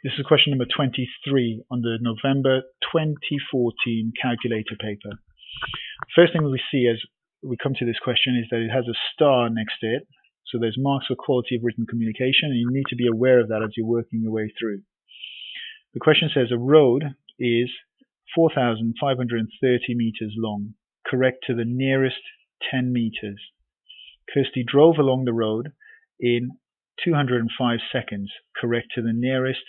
This is question number 23 on the November 2014 calculator paper. First thing we see as we come to this question is that it has a star next to it. So there's marks for quality of written communication, and you need to be aware of that as you're working your way through. The question says a road is 4,530 meters long. Correct to the nearest 10 meters. Kirsty drove along the road in 205 seconds. Correct to the nearest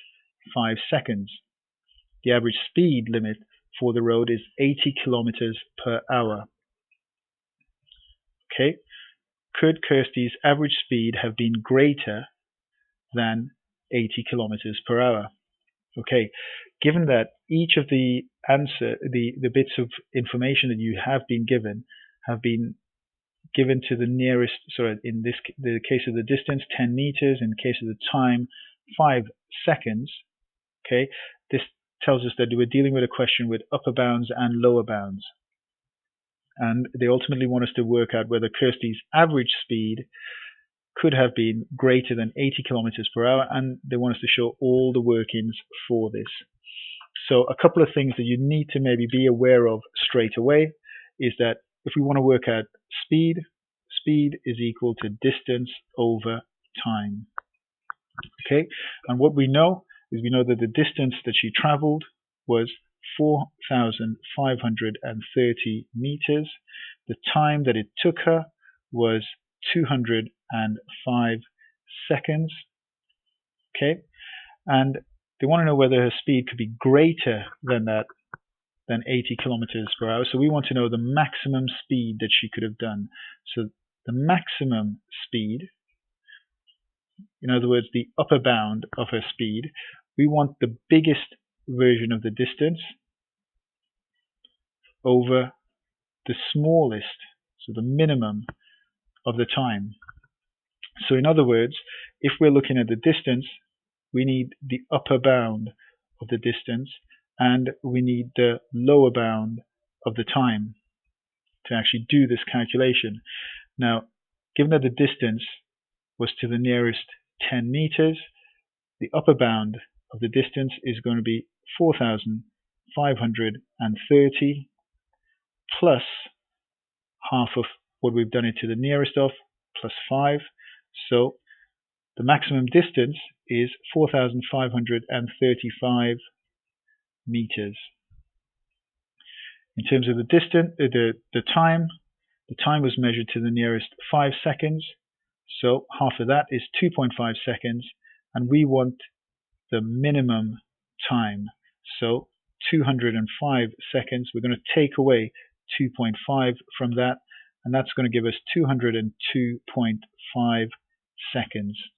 5 seconds. The average speed limit for the road is 80 kilometers per hour. Okay. Could Kirsty's average speed have been greater than 80 kilometers per hour? Okay. Given that each of the bits of information that you have been given to the nearest, in the case of the distance, 10 meters, in the case of the time, 5 seconds. Okay, this tells us that we're dealing with a question with upper bounds and lower bounds. And they ultimately want us to work out whether Kirsty's average speed could have been greater than 80 kilometers per hour, and they want us to show all the workings for this. So a couple of things that you need to maybe be aware of straight away is that if we want to work out speed, speed is equal to distance over time. Okay, and what we know is we know that the distance that she traveled was 4,530 meters. The time that it took her was 205 seconds. Okay, and they want to know whether her speed could be greater than 80 kilometers per hour. So we want to know the maximum speed that she could have done. So the maximum speed, in other words, the upper bound of her speed, we want the biggest version of the distance over the smallest, so the minimum of the time. So in other words, if we're looking at the distance, we need the upper bound of the distance and we need the lower bound of the time to actually do this calculation. Now, given that the distance was to the nearest 10 meters, the upper bound of the distance is going to be 4,530 plus half of what we've done it to the nearest of, plus 5. So the maximum distance is 4,535 meters. In terms of the distance, the time was measured to the nearest 5 seconds. So half of that is 2.5 seconds, and we want the minimum time. So 205 seconds. We're going to take away 2.5 from that, and that's going to give us 202.5 seconds.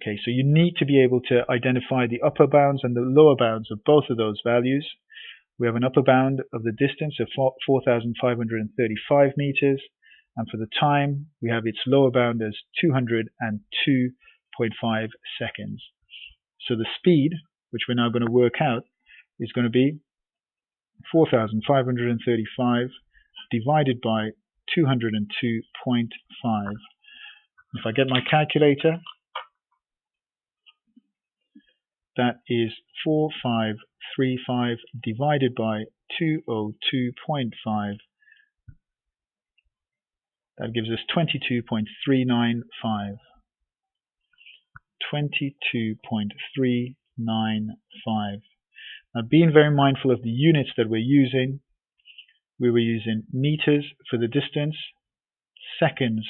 Okay, so you need to be able to identify the upper bounds and the lower bounds of both of those values. We have an upper bound of the distance of 4,535 meters, and for the time, we have its lower bound as 202.5 seconds. So the speed, which we're now going to work out, is going to be 4,535 divided by 202.5. If I get my calculator, that is 4,535 divided by 202.5. That gives us 22.395. 22.395. Now, being very mindful of the units that we're using, we were using meters for the distance, seconds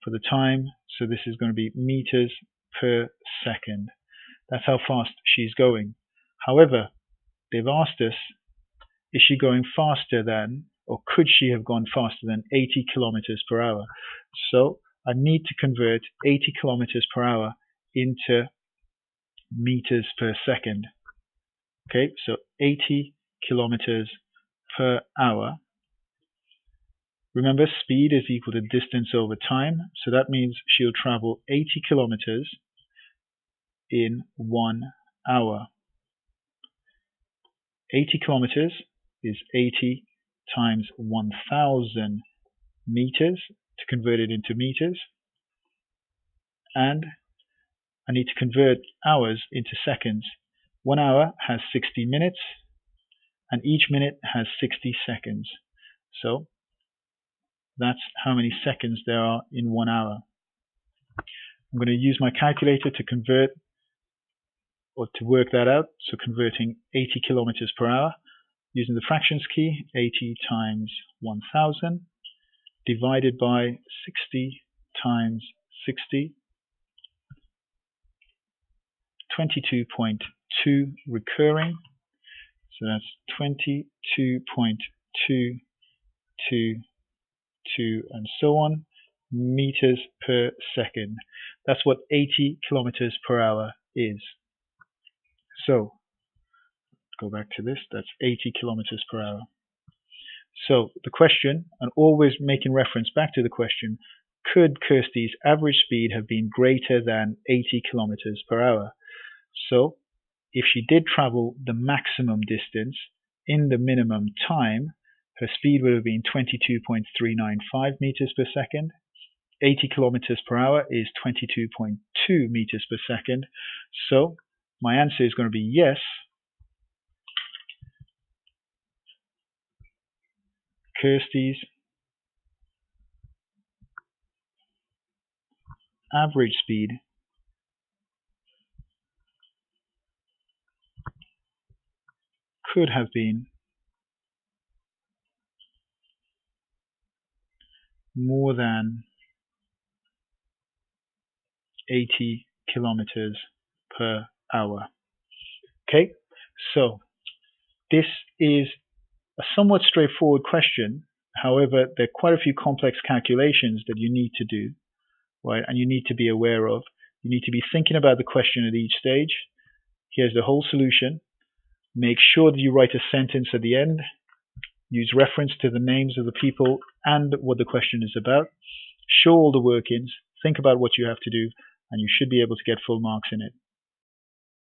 for the time, so this is going to be meters per second. That's how fast she's going. However, they've asked us, is she going faster than, or could she have gone faster than 80 kilometers per hour? So I need to convert 80 kilometers per hour into meters per second. Okay, so 80 kilometers per hour. Remember, speed is equal to distance over time, so that means she'll travel 80 kilometers in 1 hour. 80 kilometers is 80 times 1,000 meters to convert it into meters, and I need to convert hours into seconds. 1 hour has 60 minutes, and each minute has 60 seconds. So that's how many seconds there are in 1 hour. I'm going to use my calculator to convert or to work that out. So converting 80 kilometers per hour using the fractions key, 80 times 1000 divided by 60 times 60, 22.2 recurring. So that's 22.222 and so on meters per second. That's what 80 kilometers per hour is. So go back to this, that's 80 kilometers per hour. So the question, and always making reference back to the question, could Kirsty's average speed have been greater than 80 kilometers per hour? So if she did travel the maximum distance in the minimum time, her speed would have been 22.395 meters per second. 80 kilometers per hour is 22.2 meters per second. So my answer is going to be yes. Kirsty's average speed could have been more than 80 kilometers per hour. Okay, so this is a somewhat straightforward question. However, there are quite a few complex calculations that you need to do, right? And you need to be aware of. You need to be thinking about the question at each stage. Here's the whole solution. Make sure that you write a sentence at the end. Use reference to the names of the people and what the question is about. Show all the workings. Think about what you have to do, and you should be able to get full marks in it.